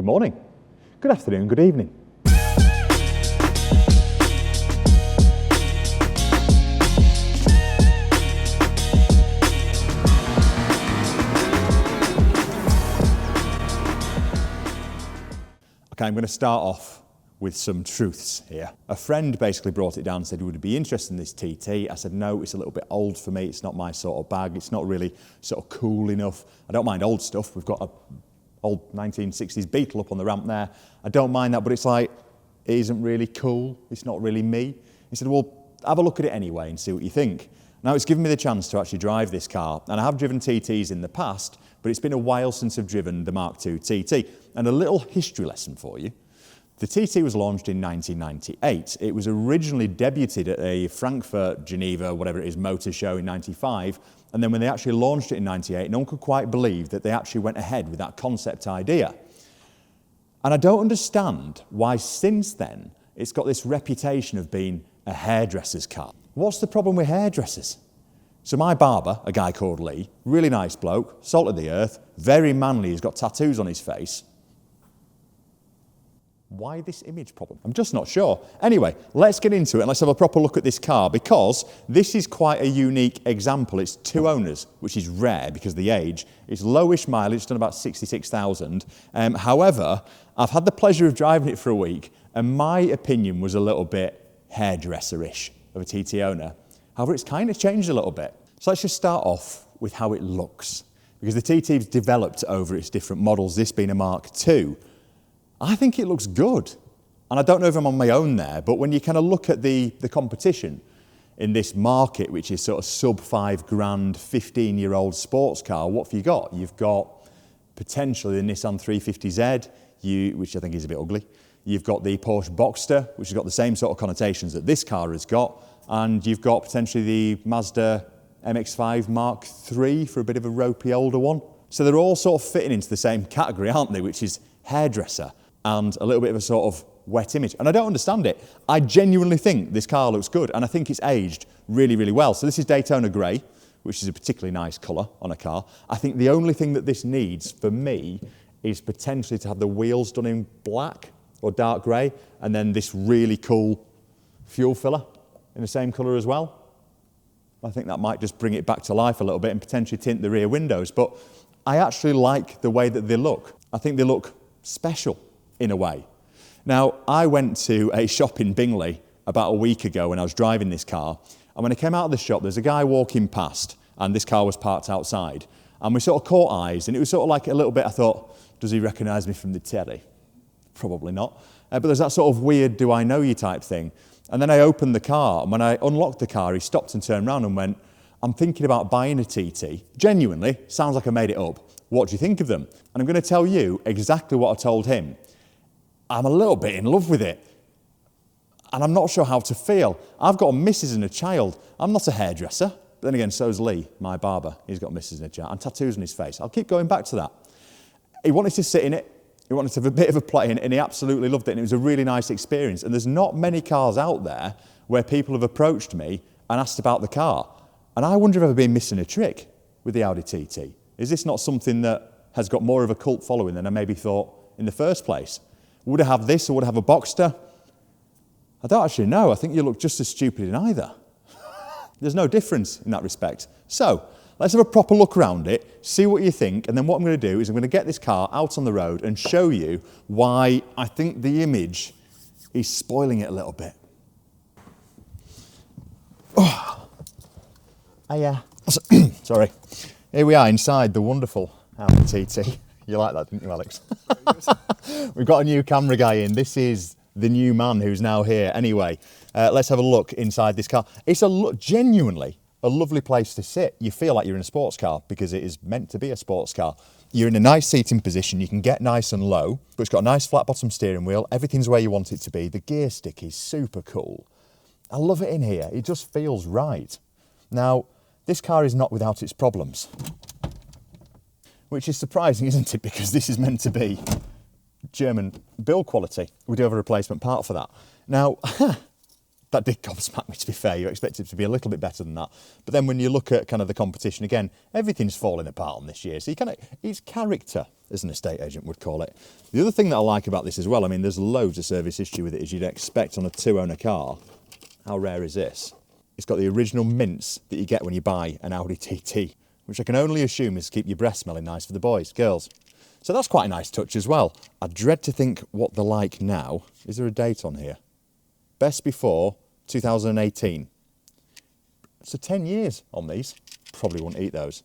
Good morning, good afternoon, good evening. Okay, I'm going to start off with some truths here. A friend basically brought it down and said, would you be interested in this TT? I said, no, it's a little bit old for me. It's not my sort of bag. It's not really sort of cool enough. I don't mind old stuff. We've got a old 1960s Beetle up on the ramp there. I don't mind that, but it's like, it isn't really cool. It's not really me. He said, well, have a look at it anyway and see what you think. Now, it's given me the chance to actually drive this car, and I have driven TTs in the past, but it's been a while since I've driven the Mark II TT. And a little history lesson for you. The TT was launched in 1998. It was originally debuted at a Frankfurt, Geneva, whatever it is, motor show in 95. And then when they actually launched it in 98, no one could quite believe that they actually went ahead with that concept idea. And I don't understand why since then it's got this reputation of being a hairdresser's car. What's the problem with hairdressers? So my barber, a guy called Lee, really nice bloke, salt of the earth, very manly, he's got tattoos on his face. Why this image problem? I'm just not sure. Anyway, let's get into it and let's have a proper look at this car, because this is quite a unique example. It's two owners, which is rare because of the age. It's lowish mileage, it's done about 66,000. However, I've had the pleasure of driving it for a week, and my opinion was a little bit hairdresser-ish of a TT owner. However, it's kind of changed a little bit. So let's just start off with how it looks, because the TT's developed over its different models, this being a Mark II. I think it looks good. And I don't know if I'm on my own there, but when you kind of look at the competition in this market, which is sort of sub £5 grand, 15-year-old sports car, what have you got? You've got potentially the Nissan 350Z, which I think is a bit ugly. You've got the Porsche Boxster, which has got the same sort of connotations that this car has got. And you've got potentially the Mazda MX-5 Mark III for a bit of a ropey older one. So they're all sort of fitting into the same category, aren't they, which is hairdresser and a little bit of a sort of wet image. And I don't understand it. I genuinely think this car looks good, and I think it's aged really, really well. So this is Daytona Grey, which is a particularly nice colour on a car. I think the only thing that this needs, for me, is potentially to have the wheels done in black or dark grey, and then this really cool fuel filler in the same colour as well. I think that might just bring it back to life a little bit and potentially tint the rear windows. But I actually like the way that they look. I think they look special in a way. Now, I went to a shop in Bingley about a week ago when I was driving this car, and when I came out of the shop, there's a guy walking past, and this car was parked outside, and we sort of caught eyes, and it was sort of like a little bit, I thought, does he recognise me from the telly? Probably not. But there's that sort of weird, do I know you type thing. And then I opened the car, and when I unlocked the car, he stopped and turned around and went, I'm thinking about buying a TT. Genuinely, sounds like I made it up. What do you think of them? And I'm going to tell you exactly what I told him. I'm a little bit in love with it, and I'm not sure how to feel. I've got a missus and a child. I'm not a hairdresser. But then again, so's Lee, my barber. He's got a missus and a child, and tattoos on his face. I'll keep going back to that. He wanted to sit in it. He wanted to have a bit of a play in it, and he absolutely loved it, and it was a really nice experience. And there's not many cars out there where people have approached me and asked about the car. And I wonder if I've been missing a trick with the Audi TT. Is this not something that has got more of a cult following than I maybe thought in the first place? Would I have this or would I have a Boxster? I don't actually know. I think you look just as stupid in either. There's no difference in that respect. So let's have a proper look around it, see what you think, and then what I'm going to do is I'm going to get this car out on the road and show you why I think the image is spoiling it a little bit. Oh. Sorry. Here we are inside the wonderful Audi TT. You like that, didn't you, Alex? We've got a new camera guy in. This is the new man who's now here. Anyway, let's have a look inside this car. It's genuinely a lovely place to sit. You feel like you're in a sports car because it is meant to be a sports car. You're in a nice seating position. You can get nice and low, but it's got a nice flat bottom steering wheel. Everything's where you want it to be. The gear stick is super cool. I love it in here. It just feels right. Now, this car is not without its problems, which is surprising, isn't it? Because this is meant to be German build quality. We do have a replacement part for that. Now, That did gobsmack me, to be fair. You expect it to be a little bit better than that. But then when you look at kind of the competition again, everything's falling apart on this year. So it's character, as an estate agent would call it. The other thing that I like about this as well, I mean, there's loads of service history with it, as you'd expect on a two-owner car. How rare is this? It's got the original mints that you get when you buy an Audi TT, which I can only assume is to keep your breath smelling nice for the boys, girls. So that's quite a nice touch as well. I dread to think what they're like now. Is there a date on here? Best before 2018. So 10 years on these. Probably wouldn't eat those.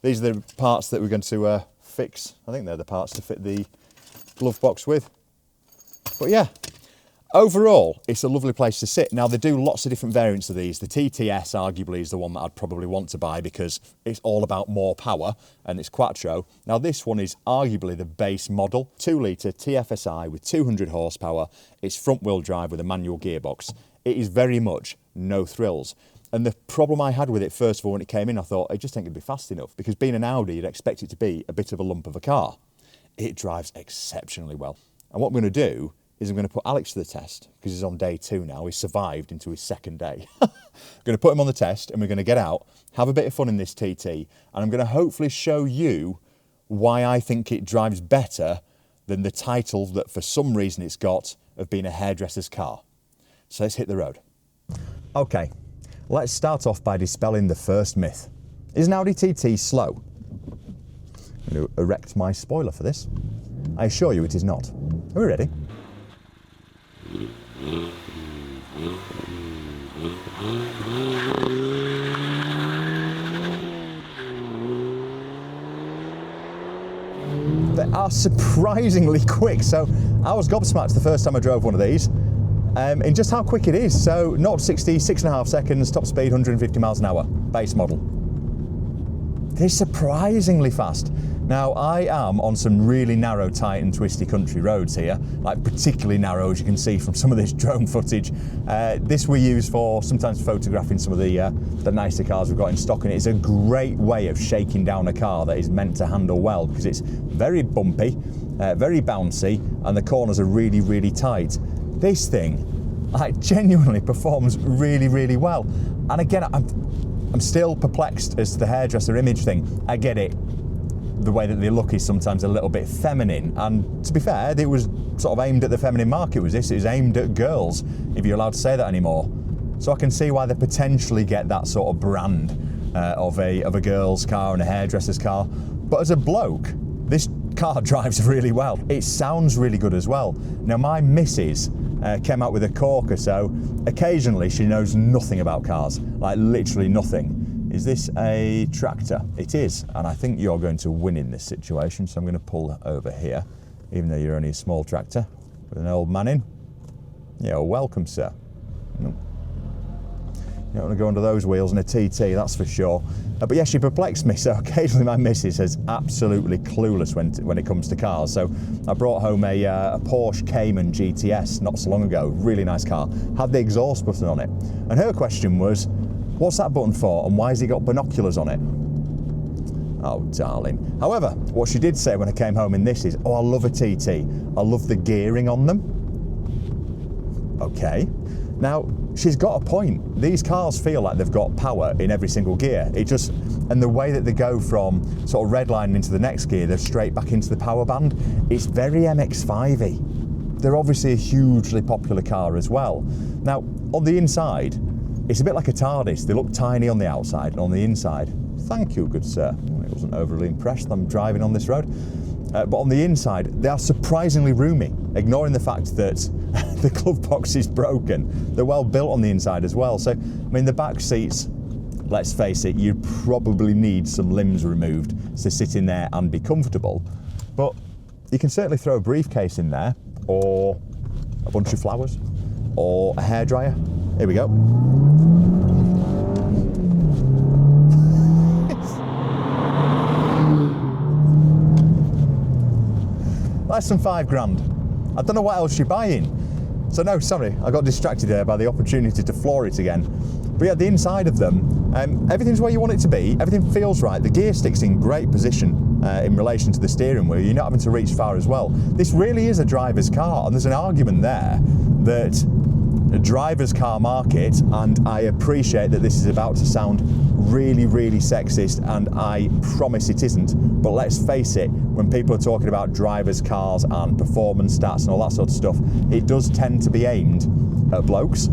These are the parts that we're going to fix. I think they're the parts to fit the glove box with. But yeah, overall, it's a lovely place to sit. Now, they do lots of different variants of these. The TTS arguably is the one that I'd probably want to buy because it's all about more power and it's quattro. Now, this one is arguably the base model, 2-litre TFSI with 200 horsepower. It's front-wheel drive with a manual gearbox. It is very much no thrills. And the problem I had with it, first of all, when it came in, I thought, it just ain't going to be fast enough because being an Audi, you'd expect it to be a bit of a lump of a car. It drives exceptionally well. And what I'm going to do is I'm going to put Alex to the test because he's on day 2 now. He's survived into his second day. I'm going to put him on the test and we're going to get out, have a bit of fun in this TT, and I'm going to hopefully show you why I think it drives better than the title that for some reason it's got of being a hairdresser's car. So let's hit the road. Okay, let's start off by dispelling the first myth. Is an Audi TT slow? I'm going to erect my spoiler for this. I assure you it is not. Are we ready? They are surprisingly quick. So I was gobsmacked the first time I drove one of these in just how quick it is. So 0 to 60, 6.5 seconds, top speed 150 miles an hour, base model. They're surprisingly fast. Now, I am on some really narrow, tight and twisty country roads here, like particularly narrow, as you can see from some of this drone footage. This we use for sometimes photographing some of the nicer cars we've got in stock, and it's a great way of shaking down a car that is meant to handle well because it's very bumpy, very bouncy, and the corners are really, really tight. This thing, like, genuinely performs really, really well. And again, I'm still perplexed as to the hairdresser image thing. I get it. The way that they look is sometimes a little bit feminine, and to be fair, it was sort of aimed at the feminine market. Was this? It was aimed at girls, if you're allowed to say that anymore. So I can see why they potentially get that sort of brand of a girl's car and a hairdresser's car. But as a bloke, this car drives really well. It sounds really good as well. Now, my missus came out with a corker, so occasionally she knows nothing about cars, like literally nothing. Is this a tractor? It is, and I think you're going to win in this situation, so I'm going to pull over here, even though you're only a small tractor, with an old man in. You're welcome, sir. No. You don't want to go under those wheels in a TT, that's for sure. But yeah, she perplexed me, so occasionally my missus is absolutely clueless when it comes to cars. So I brought home a Porsche Cayman GTS not so long ago, really nice car, had the exhaust button on it. And her question was, what's that button for and why has it got binoculars on it? Oh, darling. However, what she did say when I came home in this is, oh, I love a TT. I love the gearing on them. Okay. Now, she's got a point. These cars feel like they've got power in every single gear. And the way that they go from sort of redlining into the next gear, they're straight back into the power band. It's very MX-5-y. They're obviously a hugely popular car as well. Now, on the inside, it's a bit like a TARDIS. They look tiny on the outside and on the inside. Thank you, good sir. I wasn't overly impressed. I'm driving on this road. But on the inside, they are surprisingly roomy, ignoring the fact that the glove box is broken. They're well built on the inside as well. So, I mean, the back seats, let's face it, you'd probably need some limbs removed to sit in there and be comfortable. But you can certainly throw a briefcase in there, or a bunch of flowers, or a hairdryer. Here we go. Less than £5,000. I don't know what else you're buying. So no, sorry, I got distracted there by the opportunity to floor it again. But yeah, the inside of them, everything's where you want it to be. Everything feels right. The gear stick's in great position in relation to the steering wheel. You're not having to reach far as well. This really is a driver's car, and there's an argument there that driver's car market, and I appreciate that this is about to sound really, really sexist, and I promise it isn't, but let's face it, when people are talking about driver's cars and performance stats and all that sort of stuff, it does tend to be aimed at blokes.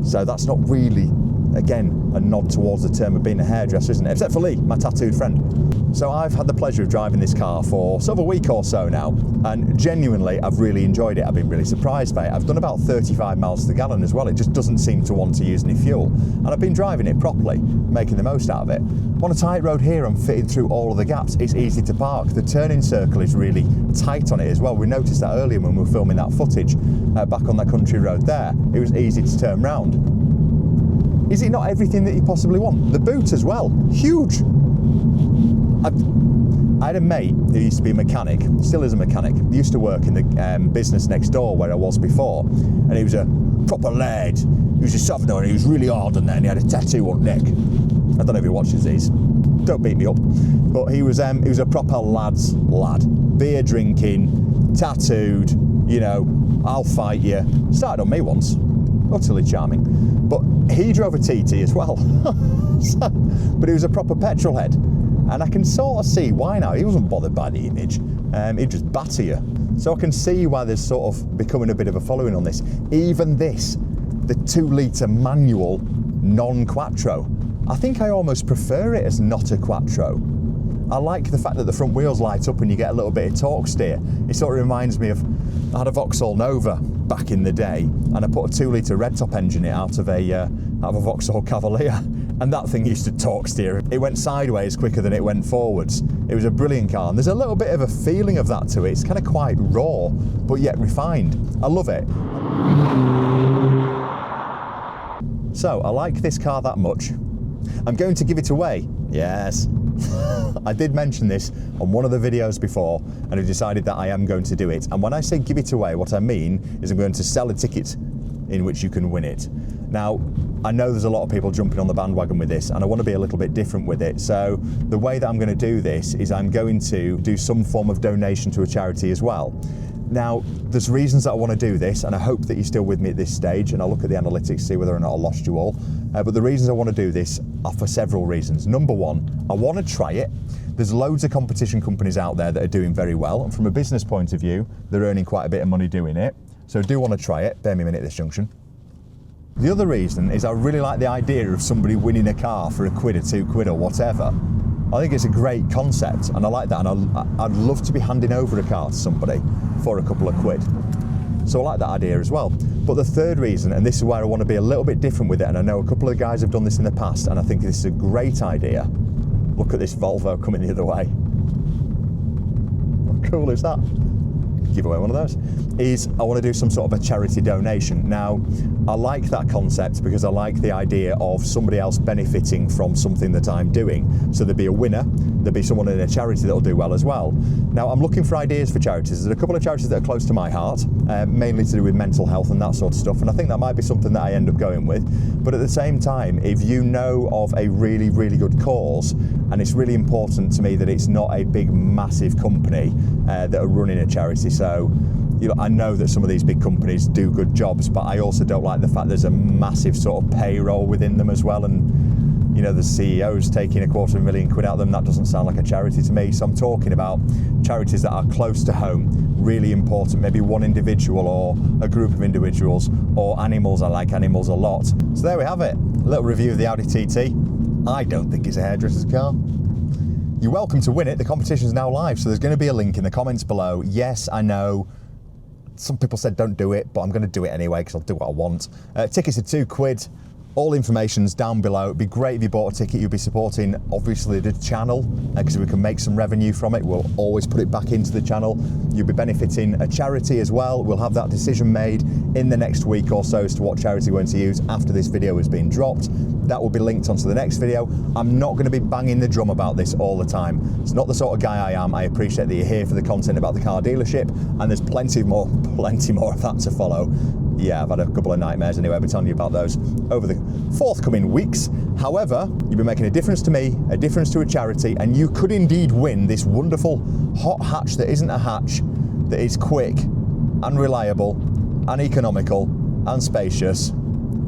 So that's not really, again, a nod towards the term of being a hairdresser, isn't it? Except for Lee, my tattooed friend. So I've had the pleasure of driving this car for sort of a week or so now, and genuinely I've really enjoyed it. I've been really surprised by it. I've done about 35 miles to the gallon as well. It just doesn't seem to want to use any fuel. And I've been driving it properly, making the most out of it. On a tight road here, I'm fitting through all of the gaps. It's easy to park. The turning circle is really tight on it as well. We noticed that earlier when we were filming that footage back on that country road there. It was easy to turn round. Is it not everything that you possibly want? The boot as well, huge. I had a mate who used to be a mechanic, still is a mechanic. He used to work in the business next door where I was before, and he was a proper lad. He was a southerner and he was really hard on that, and he had a tattoo on neck. I don't know if he watches these. Don't beat me up. But he was a proper lad's lad. Beer drinking, tattooed, you know, I'll fight you. Started on me once. Utterly charming. But he drove a TT as well. But he was a proper petrol head. And I can sort of see why now. He wasn't bothered by the image. He'd just batter you. So I can see why there's sort of becoming a bit of a following on this. Even this, the 2-litre manual non-quattro. I think I almost prefer it as not a quattro. I like the fact that the front wheels light up and you get a little bit of torque steer. It sort of reminds me of, I had a Vauxhall Nova back in the day, and I put a 2-litre red top engine out of a Vauxhall Cavalier, and that thing used to torque steer. It went sideways quicker than it went forwards. It was a brilliant car, and there's a little bit of a feeling of that to it. It's kind of quite raw, but yet refined. I love it. So I like this car that much. I'm going to give it away. Yes. I did mention this on one of the videos before, and I've decided that I am going to do it. And when I say give it away, what I mean is I'm going to sell a ticket in which you can win it. Now, I know there's a lot of people jumping on the bandwagon with this, and I want to be a little bit different with it. So the way that I'm going to do this is I'm going to do some form of donation to a charity as well. Now, there's reasons that I want to do this, and I hope that you're still with me at this stage, and I'll look at the analytics, see whether or not I lost you all. But the reasons I want to do this are for several reasons. Number one, I want to try it. There's loads of competition companies out there that are doing very well, and from a business point of view, they're earning quite a bit of money doing it. So I do want to try it. Bear me a minute at this junction. The other reason is I really like the idea of somebody winning a car for £1 or £2 or whatever. I think it's a great concept, and I like that, and I'd love to be handing over a car to somebody for a couple of quid. So I like that idea as well. But the third reason, and this is where I want to be a little bit different with it, and I know a couple of guys have done this in the past, and I think this is a great idea. Look at this Volvo coming the other way. How cool is that? Give away one of those. Is I want to do some sort of a charity donation. Now, I like that concept because I like the idea of somebody else benefiting from something that I'm doing. So there'd be a winner, there'd be someone in a charity that'll do well as well. Now, I'm looking for ideas for charities. There's a couple of charities that are close to my heart, mainly to do with mental health and that sort of stuff, and I think that might be something that I end up going with. But at the same time, if you know of a really, really good cause, and it's really important to me that it's not a big, massive company that are running a charity. So, you know, I know that some of these big companies do good jobs, but I also don't like the fact there's a massive sort of payroll within them as well, and you know, the CEO's taking £250,000 out of them. That doesn't sound like a charity to me. So I'm talking about charities that are close to home, really important, maybe one individual or a group of individuals, or animals. I like animals a lot. So there we have it, a little review of the Audi TT. I don't think it's a hairdresser's car. You're welcome to win it. The competition is now live, so there's going to be a link in the comments below. Yes, I know some people said don't do it, but I'm going to do it anyway because I'll do what I want. Tickets are £2. All information's down below. It'd be great if you bought a ticket. You'll be supporting, obviously, the channel because we can make some revenue from it. We'll always put it back into the channel. You'll be benefiting a charity as well. We'll have that decision made in the next week or so as to what charity we're going to use after this video has been dropped. That will be linked onto the next video. I'm not going to be banging the drum about this all the time. It's not the sort of guy I am. I appreciate that you're here for the content about the car dealership, and there's plenty more of that to follow. Yeah, I've had a couple of nightmares anyway. I'll be telling you about those over the forthcoming weeks. However, you'll be making a difference to me, a difference to a charity, and you could indeed win this wonderful hot hatch that isn't a hatch, that is quick and reliable and economical and spacious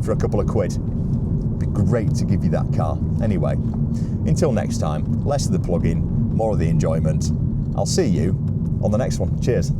for a couple of quid. It'd be great to give you that car. Anyway, until next time, less of the plug-in, more of the enjoyment. I'll see you on the next one. Cheers.